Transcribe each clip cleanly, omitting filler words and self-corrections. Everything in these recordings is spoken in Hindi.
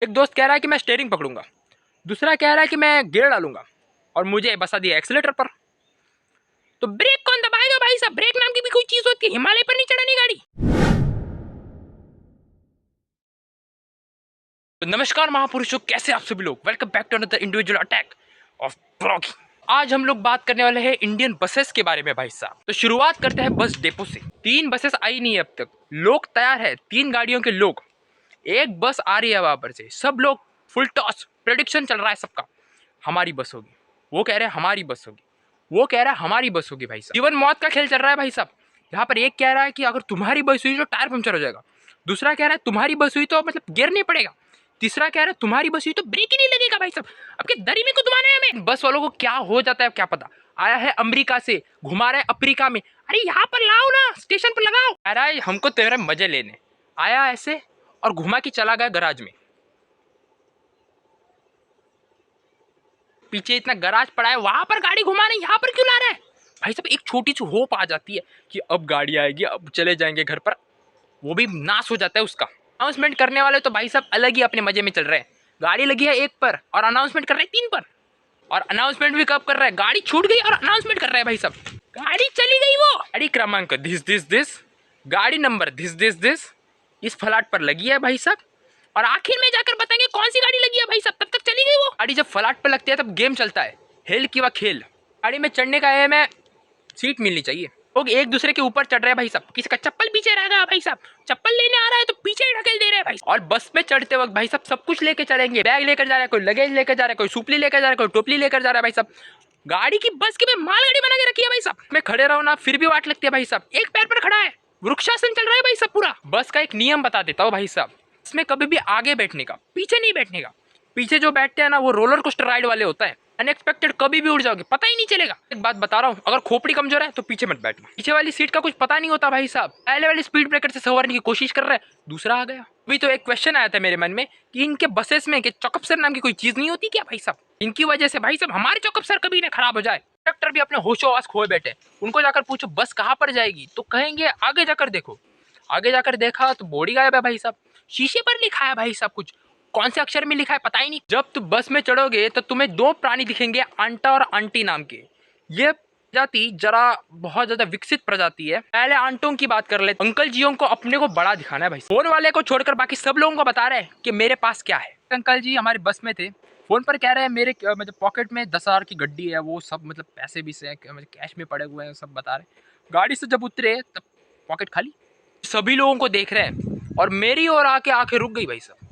एक दोस्त कह रहा है कि मैं स्टीयरिंग पकड़ूंगा, दूसरा कह रहा है कि मैं गियर डालूंगा और मुझे बसा दिया एक्सीलेटर पर। तो ब्रेक कौन दबाएगा भाई साहब? ब्रेक नाम की भी कोई चीज होती है? हिमालय पर नहीं चढ़ानी गाड़ी। तो नमस्कार महापुरुषों, कैसे आप सभी लोग? Welcome back to another individual attack of blogging. आज हम लोग बात करने वाले हैं इंडियन बसेस के बारे में भाई साहब। तो शुरुआत करते हैं बस डेपो से। 3 बसेस आई नहीं है अब तक, लोग तैयार है, 3 गाड़ियों के लोग, एक बस आ रही है वहां पर से। सब लोग फुल टॉस, प्रेडिक्शन चल रहा है सबका, हमारी बस होगी। वो कह रहे हैं हमारी बस होगी, वो कह रहा है हमारी बस होगी। भाई साहब जीवन मौत का खेल चल रहा है भाई साहब। यहाँ पर एक कह रहा है कि अगर तुम्हारी बस हुई तो टायर पंचर हो जाएगा, दूसरा कह रहा है तुम्हारी बस हुई तो मतलब गियर नहीं पड़ेगा, तीसरा कह रहा है तुम्हारी बस हुई तो ब्रेक ही नहीं लगेगा। भाई साहब अब के दरी में को घुमाना है हमें। बस वालों को क्या हो जाता है क्या पता। आया है अमेरिका से, घुमा रहा है अफ्रीका में, अरे यहाँ पर लाओ ना, स्टेशन पर लगाओ। कह रहा है हमको तेरे मजे लेने। आया ऐसे और घुमा के चला गया गराज में। पीछे इतना गराज पड़ा है, वहां पर गाड़ी घुमाने यहाँ पर क्यों ला रहा है? भाई साहब एक छोटी सी होप आ जाती है कि अब गाड़ी आएगी, अब चले जाएंगे घर पर, वो भी नाश हो जाता है उसका। अनाउंसमेंट करने वाले तो भाई साहब अलग ही अपने मजे में चल रहे हैं। गाड़ी लगी है 1 पर और अनाउंसमेंट कर रहे हैं 3 पर। और अनाउंसमेंट भी कब कर रहा है? गाड़ी छूट गई और अनाउंसमेंट कर रहा है। भाई साहब गाड़ी चली गई, वो गाड़ी क्रमांक दिस, गाड़ी नंबर दिस इस फ्लैट पर लगी है भाई साहब। और आखिर में जाकर बताएंगे कौन सी गाड़ी लगी है भाई साहब। तब तक चली गई वो गाड़ी। जब फ्लैट पर लगती है तब गेम चलता है, हेल की व खेल। गाड़ी में चढ़ने का एम है सीट मिलनी चाहिए। लोग एक दूसरे के ऊपर चढ़ रहे हैं भाई साहब। किसी का चप्पल पीछे रह गया भाई साहब, चप्पल लेने आ रहा है तो पीछे ही ढकेल दे रहे हैं भाई। और बस में चढ़ते वक्त भाई साहब सब कुछ लेके चढ़ेंगे। बैग लेकर जा रहा है, कोई लगेज लेकर जा रहा है, कोई सुपली लेकर जा रहा है, कोई टोपली लेकर जा रहा है भाई साहब। गाड़ी की बस की में मालगाड़ी बना के रखी है भाई साहब। मैं खड़े रहो ना फिर भी वाट लगती है भाई साहब। एक पैर पर खड़ा है, वृक्षासन चल रहा है भाई साहब पूरा। बस का एक नियम बता देता हूँ भाई साहब, इसमें कभी भी आगे बैठने का, पीछे नहीं बैठने का। पीछे जो बैठते हैं ना वो रोलर कोस्टर राइड वाले होता है, अनएक्सपेक्टेड कभी भी उड़ जाओगे, पता ही नहीं चलेगा। एक बात बता रहा हूँ, अगर खोपड़ी कमजोर है तो पीछे मत बैठना। पीछे वाली सीट का कुछ पता नहीं होता भाई साहब। पहले वाली स्पीड ब्रेकर से संवरने की कोशिश कर रहा है, दूसरा आ गया। अभी तो एक क्वेश्चन आया था मेरे मन में कि इनके बसेस में चौकअप नाम की कोई चीज नहीं होती क्या भाई साहब? इनकी वजह से भाई साहब हमारे चौकअप कभी ना खराब हो जाए। कंडक्टर भी अपने होशो आवाज खोए बैठे। उनको जाकर पूछो बस कहाँ पर जाएगी तो कहेंगे आगे जाकर देखो। आगे जाकर देखा तो बोर्ड गायब है भाई साहब। शीशे पर लिखा है भाई साहब, कुछ कौन से अक्षर में लिखा है पता ही नहीं। जब तुम बस में चढ़ोगे तो तुम्हें 2 प्राणी दिखेंगे, आंटा और आंटी नाम के। ये प्रजाति जरा बहुत ज्यादा विकसित प्रजाति है। पहले आंटों की बात कर ले। अंकल जियों को अपने को बड़ा दिखाना है भाई। फोन वाले को छोड़कर बाकी सब लोगों को बता रहे हैं कि मेरे पास क्या है। अंकल जी हमारे बस में थे, फोन पर कह रहे हैं मेरे मतलब पॉकेट में 10,000 की गड्डी है, वो सब मतलब पैसे भी से मतलब कैश में पड़े हुए हैं, सब बता रहे हैं। गाड़ी से जब उतरे तब पॉकेट खाली। सभी लोगों को देख रहे हैं और मेरी ओर आके आंखें रुक गई भाई साहब।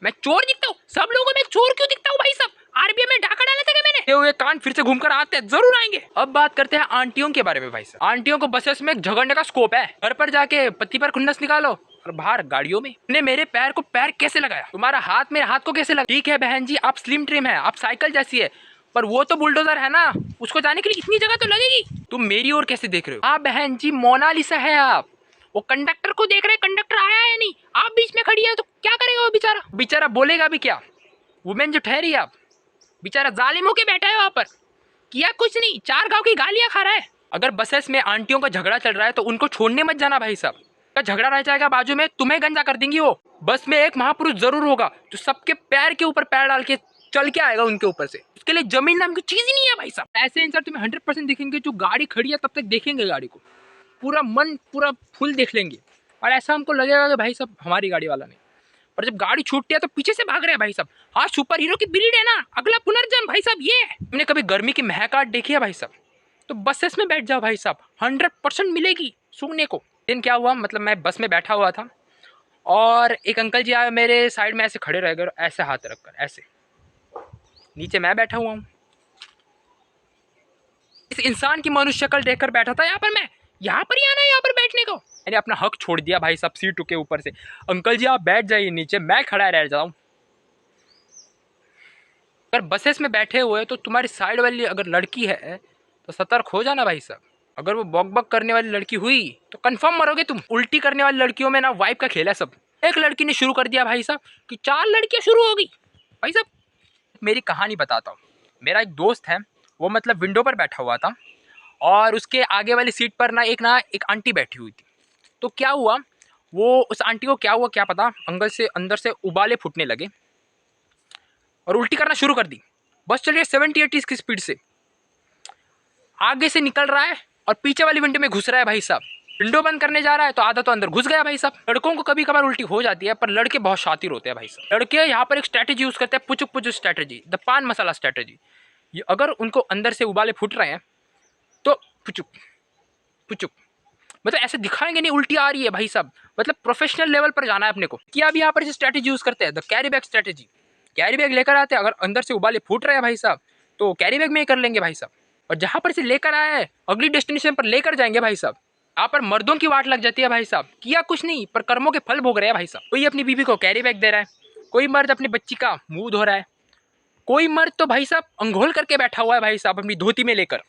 मैं चोर दिखता हूँ? सब लोगों को मैं चोर क्यों दिखता हूँ भाई साहब? आरबीआई में डाका डाला था क्या मैंने? ये हुए कान फिर से घूमकर आते हैं, जरूर आएंगे। अब बात करते हैं आंटियों के बारे में भाई साहब। आंटियों को बसेस में झगड़ने का स्कोप है। घर पर जाके पति पर खुन्नस निकालो और बाहर गाड़ियों में। ने मेरे पैर को पैर कैसे लगाया? तुम्हारा हाथ मेरे हाथ को कैसे लगा? ठीक है बहन जी, आप स्लिम ट्रिम है, आप साइकिल जैसी है, पर वो तो बुलडोजर है ना, उसको जाने के लिए इतनी जगह तो लगेगी। तुम मेरी ओर कैसे देख रहे हो? हाँ बहन जी, मोनालिसा है आप। वो कंडक्टर को देख रहे, कंडक्टर आया है नहीं, आप बीच में खड़ी है तो क्या करेगा वो बेचारा? बेचारा बोलेगा भी क्या? वुमेन जो ठहरी आप, बेचारा जालिम होके बैठा है वहां पर, किया कुछ नहीं, 4 गांव की गालियां खा रहा है। अगर बसेस में आंटियों का झगड़ा चल रहा है तो उनको छोड़ने मत जाना भाई साहब। का झगड़ा रह जाएगा बाजू में, तुम्हें गंजा कर देंगी वो। बस में एक महापुरुष जरूर होगा जो सबके पैर के ऊपर पैर डाल के चल के आएगा उनके ऊपर से। उसके लिए जमीन नाम की चीज ही नहीं है भाई साहब। ऐसे इंसान तुम्हें 100% दिखेंगे, जो गाड़ी खड़ी है तब तक देखेंगे गाड़ी को, पूरा मन पूरा फुल देख लेंगे। और ऐसा हमको लगेगा कि भाई साहब हमारी गाड़ी वाला नहीं। और जब गाड़ी छूटती है तो पीछे से भाग रहे हैं भाई साहब। हाँ सुपर हीरो की ब्रीड है ना, अगला पुनर्जन्म भाई साहब ये है। हमने कभी गर्मी की महकाट देखी है भाई साहब? तो बसेस में बैठ जाओ भाई साहब, 100% मिलेगी सूंघने को। दिन क्या हुआ, मतलब मैं बस में बैठा हुआ था और एक अंकल जी आए मेरे साइड में, ऐसे खड़े रह गए, ऐसे हाथ रखकर ऐसे। नीचे मैं बैठा हुआ हूँ, इस इंसान की मनुष्य शक्ल देखकर बैठा था। यहाँ पर मैं, यहाँ पर ही आना है यहाँ पर बैठने को। मैंने अपना हक छोड़ दिया भाई साहब सीट के ऊपर से। अंकल जी आप बैठ जाइए नीचे, मैं खड़ा रह जाऊं। अगर बसेस में बैठे हुए तो तुम्हारी साइड वाली अगर लड़की है तो सतर्क हो जाना भाई साहब। अगर वो बक बक करने वाली लड़की हुई तो कंफर्म मरोगे तुम। उल्टी करने वाली लड़कियों में ना वाइब का खेल है सब। एक लड़की ने शुरू कर दिया भाई साहब कि 4 लड़कियां शुरू हो गई। भाई साहब मेरी कहानी बताता हूँ। मेरा एक दोस्त है, वो मतलब विंडो पर बैठा हुआ था और उसके आगे वाली सीट पर ना एक आंटी बैठी हुई थी। तो क्या हुआ, वो उस आंटी को क्या हुआ क्या पता, अंदर से उबाले फूटने लगे और उल्टी करना शुरू कर दी। बस चल रही है 70-80 की स्पीड से, आगे से निकल रहा है और पीछे वाली विंडो में घुस रहा है भाई साहब। विंडो बंद करने जा रहा है तो आधा तो अंदर घुस गया भाई साहब। लड़कों को कभी कभार उल्टी हो जाती है, पर लड़के बहुत शातिर होते हैं भाई साहब। लड़के यहाँ पर एक स्ट्रैटेजी यूज करते हैं, पुचुक पुचुक स्ट्रैटेजी, द पान मसाला स्ट्रैटेजी। अगर उनको अंदर से उबाले फूट रहे हैं तो पुचुक पुचुक, मतलब ऐसे दिखाएंगे नहीं उल्टी आ रही है भाई साहब, मतलब प्रोफेशनल लेवल पर जाना है अपने को। क्या अभी यहाँ पर जो स्ट्रैटेजी यूज करते हैं, the carry bag strategy. Carry bag लेकर आते हैं, अगर अंदर से उबाले फूट रहे हैं भाई साहब तो कैरी बैग में ही कर लेंगे भाई साहब, और जहां पर से लेकर आया है अगली डेस्टिनेशन पर लेकर जाएंगे भाई साहब। यहाँ पर मर्दों की वाट लग जाती है भाई साहब, किया कुछ नहीं पर कर्मों के फल भोग रहे हैं भाई साहब। कोई अपनी बीवी को कैरी बैग दे रहा है, कोई मर्द अपनी बच्ची का मुंह धो रहा है, कोई मर्द तो भाई साहब अंघोल करके बैठा हुआ है भाई साहब अपनी धोती में लेकर।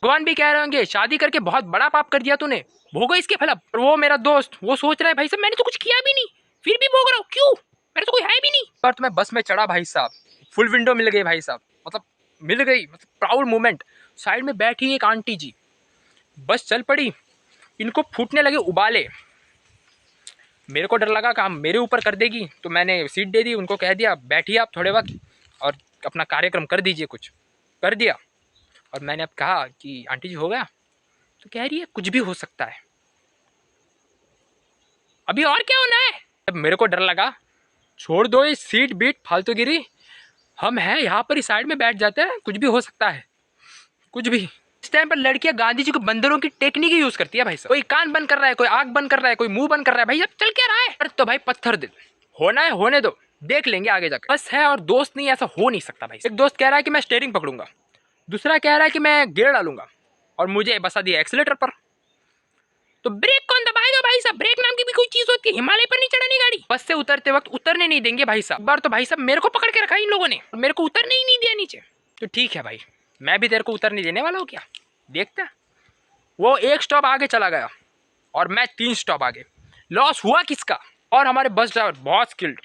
भगवान भी कह रहे होंगे शादी करके बहुत बड़ा पाप कर दिया तूने, भोगो इसके फल। और वो मेरा दोस्त वो सोच रहा है भाई साहब मैंने तो कुछ किया भी नहीं, फिर भी भोग रहा हूँ क्यों, मेरा तो कोई है भी नहीं। पर तो मैं बस में चढ़ा भाई साहब, फुल विंडो मिल गई भाई साहब, मतलब मिल गई, मतलब प्राउड मोमेंट। साइड में बैठी एक आंटी जी, बस चल पड़ी, इनको फूटने लगे उबाले। मेरे को डर लगा काम मेरे ऊपर कर देगी, तो मैंने सीट दे दी, उनको कह दिया बैठिए आप थोड़े वक्त और अपना कार्यक्रम कर दीजिए। कुछ कर दिया और मैंने अब कहा कि आंटी जी हो गया, तो कह रही है कुछ भी हो सकता है, अभी और क्या होना है। अब मेरे को डर लगा, छोड़ दो ये सीट बीट फालतूगिरी, हम हैं यहाँ पर ही साइड में बैठ जाते हैं, कुछ भी हो सकता है कुछ भी। इस टाइम पर लड़कियां गांधी जी को बंदरों की टेक्निक यूज करती है भाई साहब। कोई कान बंद कर रहा है, कोई आंख बंद कर रहा है, कोई मुंह बंद कर रहा है, भाई अब चल क्या रहा है। तो भाई पत्थर दिल, होना है होने दो, देख लेंगे आगे जाकर, बस है और दोस्त नहीं, ऐसा हो नहीं सकता भाई। एक दोस्त कह रहा है कि मैं स्टीयरिंग पकड़ूंगा, दूसरा कह रहा है कि मैं गियर डालूंगा, और मुझे बसा दिया एक्सीलेटर पर। तो ब्रेक कौन दबाएगा भाई साहब, ब्रेक नाम की भी कोई चीज होती है, हिमालय पर नहीं चढ़ानी गाड़ी। बस से उतरते वक्त उतरने नहीं देंगे भाई साहब। बार तो भाई साहब मेरे को पकड़ के रखा इन लोगों ने, मेरे को उतरने ही नहीं दिया नीचे। तो ठीक है भाई, मैं भी तेरे को उतरने देने वाला हूँ क्या, देखता है। वो एक स्टॉप आगे चला गया और मैं 3 स्टॉप आगे। लॉस हुआ किसका, और हमारे बस ड्राइवर बहुत स्किल्ड,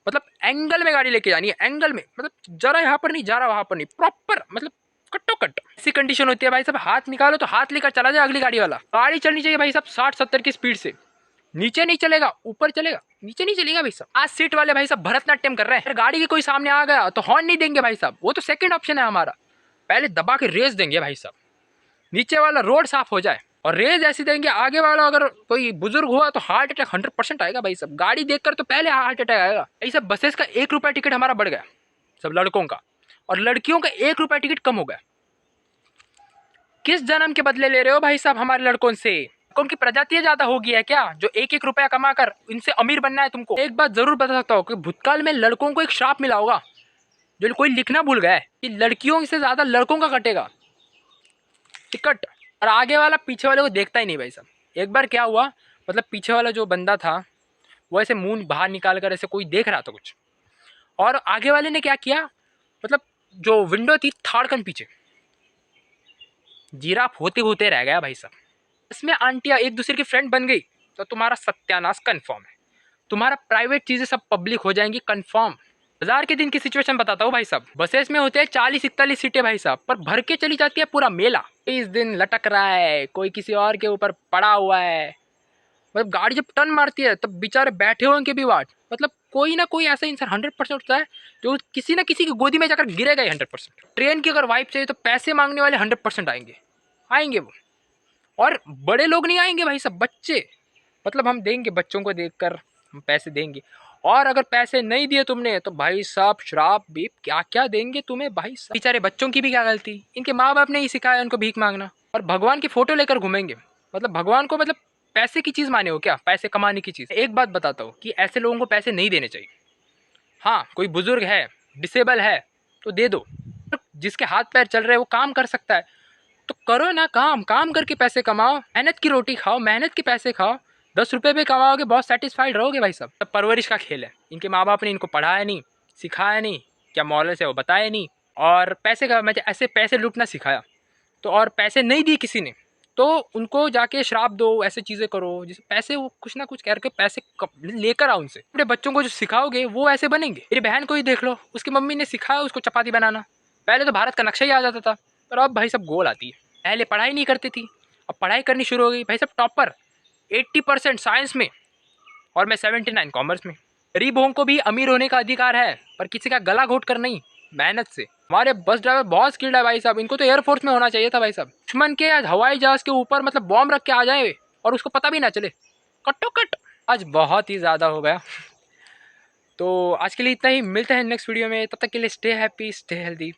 मतलब एंगल में गाड़ी लेके जानी है, एंगल में, मतलब जरा यहाँ पर नहीं जा रहा वहां पर नहीं, प्रॉपर मतलब कट्टो कट। ऐसी कंडीशन होती है भाई साहब, हाथ निकालो तो हाथ लेकर चला जाए अगली गाड़ी वाला। गाड़ी चलनी चाहिए भाई साहब 60-70 की स्पीड से, नीचे नहीं चलेगा ऊपर चलेगा, नीचे नहीं चलेगा भाई साहब। आज सीट वाले भाई साहब भरतनाट्यम कर रहे हैं, गाड़ी के कोई सामने आ गया तो हॉर्न नहीं देंगे भाई साहब, वो तो सेकंड ऑप्शन है हमारा, पहले दबा के रेस देंगे भाई साहब, नीचे वाला रोड साफ हो जाए और रेस ऐसी देंगे। आगे वाला अगर कोई बुजुर्ग हुआ तो हार्ट अटैक 100% आएगा भाई साहब, गाड़ी देखकर तो पहले हार्ट अटैक आएगा। यही सब बसेस का 1 रुपया टिकट हमारा बढ़ गया सब लड़कों का, और लड़कियों का 1 रुपया टिकट कम हो गया। किस जन्म के बदले ले रहे हो भाई साहब हमारे लड़कों से, लड़कों की प्रजाति ज्यादा होगी है क्या, जो 1-1 रुपया कमा कर इनसे अमीर बनना है तुमको। एक बात जरूर बता सकता हूँ कि भूतकाल में लड़कों को एक श्राप मिला होगा जो कोई लिखना भूल गया है, कि लड़कियों से ज्यादा लड़कों का कटेगा टिकट, और आगे वाला पीछे वाले को देखता ही नहीं भाई साहब। एक बार क्या हुआ, मतलब पीछे वाला जो बंदा था वो ऐसे मुंह बाहर निकाल कर ऐसे कोई देख रहा था कुछ, और आगे वाले ने क्या किया, मतलब जो विंडो थी थाड़कन पीछे, जिराफ होते होते रह गया भाई साहब। इसमें आंटियां एक दूसरे की फ्रेंड बन गई तो तुम्हारा सत्यानाश कन्फर्म है, तुम्हारा प्राइवेट चीजें सब पब्लिक हो जाएंगी कन्फर्म। बाजार के दिन की सिचुएशन बताता हूँ भाई साहब, बसेस में होते हैं 40-41 सीटें भाई साहब, पर भर के चली जाती है पूरा मेला। इस दिन लटक रहा है, कोई किसी और के ऊपर पड़ा हुआ है, मतलब गाड़ी जब टर्न मारती है तब बेचारे बैठे हुए उनके भी वाट, मतलब कोई ना कोई ऐसा इंसान 100% होता है जो किसी ना किसी की गोदी में जाकर गिरेगा ही 100%। ट्रेन की अगर वाइब चाहिए तो पैसे मांगने वाले 100% आएंगे वो, और बड़े लोग नहीं आएंगे भाई साहब, बच्चे, मतलब हम देंगे बच्चों को देखकर हम पैसे देंगे, और अगर पैसे नहीं दिए तुमने तो भाई साहब श्राप भी क्या क्या देंगे तुम्हें भाई साहब। बेचारे बच्चों की भी क्या गलती, इनके माँ बाप ने ही सिखाया उनको भीख मांगना, और भगवान की फोटो लेकर घूमेंगे, मतलब भगवान को मतलब पैसे की चीज माने हो क्या, पैसे कमाने की चीज। एक बात बताता हूँ कि ऐसे लोगों को पैसे नहीं देने चाहिए। हाँ कोई बुजुर्ग है, डिसेबल है तो दे दो, जिसके हाथ पैर चल रहे हैं वो काम कर सकता है तो करो ना, काम करके पैसे कमाओ, मेहनत की रोटी खाओ, मेहनत के पैसे खाओ, 10 रुपये भी कमाओगे बहुत सेटिस्फाइड रहोगे भाई साहब। सब परवरिश का खेल है, इनके माँ बाप ने इनको पढ़ाया नहीं, सिखाया नहीं, क्या मॉरल है वो बताया नहीं, और पैसे का मतलब ऐसे पैसे लूटना सिखाया, तो और पैसे नहीं दिए किसी ने तो उनको जाके श्राप दो, ऐसे चीज़ें करो जिससे पैसे वो कुछ ना कुछ करके पैसे लेकर आओ उनसे। अपने बच्चों को जो सिखाओगे वो ऐसे बनेंगे। मेरी बहन को ही देख लो, उसकी मम्मी ने सिखाया उसको चपाती बनाना, पहले तो भारत का नक्शा ही आ जाता था, पर अब भाई सब गोल आती है। पहले पढ़ाई नहीं करती थी, अब पढ़ाई करनी शुरू हो गई। भाई साहब टॉपर 80% साइंस में और मैं 79 कॉमर्स में। गरीबों को भी अमीर होने का अधिकार है, पर किसी का गला घोट कर नहीं, मेहनत से। हमारे बस ड्राइवर बहुत स्किल्ड है भाई साहब, इनको तो एयरफोर्स में होना चाहिए था भाई साहब। दुश्मन के आज हवाई जहाज के ऊपर मतलब बॉम्ब रख के आ जाए और उसको पता भी ना चले। कट्टो कट। आज बहुत ही ज़्यादा हो गया, तो आज के लिए इतना ही। मिलते हैं नेक्स्ट वीडियो में, तब तक के लिए स्टे हैप्पी स्टे हेल्दी।